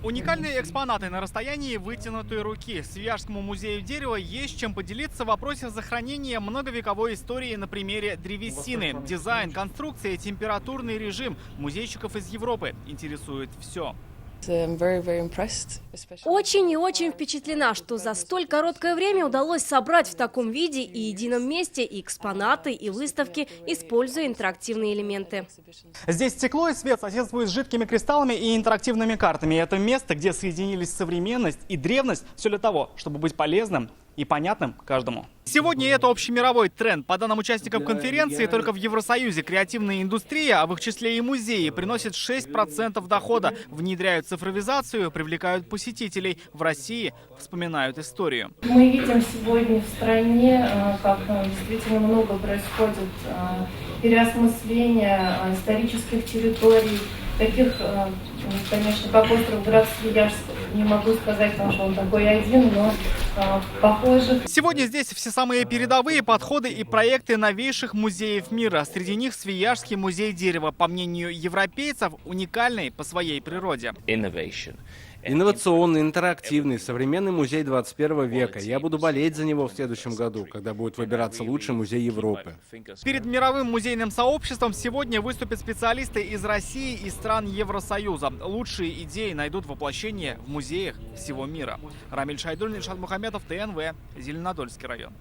Уникальные экспонаты на расстоянии вытянутой руки. Свияжскому музею дерева есть чем поделиться в вопросе сохранения многовековой истории на примере древесины. Дизайн, конструкция, температурный режим. Музейщиков из Европы интересует все. Очень и очень впечатлена, что за столь короткое время удалось собрать в таком виде и едином месте и экспонаты, и выставки, используя интерактивные элементы. Здесь стекло и свет соседствуют с жидкими кристаллами и интерактивными картами. Это место, где соединились современность и древность, все для того, чтобы быть полезным и понятным каждому. Сегодня это общемировой тренд. По данным участников конференции, только в Евросоюзе креативная индустрия, а в их числе и музеи, приносит 6% дохода. Внедряют цифровизацию, привлекают посетителей. В России вспоминают историю. Мы видим сегодня в стране, как действительно много происходит переосмысления исторических территорий, таких, конечно, как остров Град Свияжск, не могу сказать, потому что он такой один, но похожих. Сегодня здесь все самые передовые подходы и проекты новейших музеев мира. Среди них Свияжский музей дерева, по мнению европейцев, уникальный по своей природе. Инновационный, интерактивный, современный музей 21 века. Я буду болеть за него в следующем году, когда будет выбираться лучший музей Европы. Перед мировым музейным сообществом сегодня выступят специалисты из России и стран Евросоюза. Лучшие идеи найдут воплощение в музеях всего мира. Рамиль Шайдуллин, Ильшат Мухаметов, ТНВ, Зеленодольский район.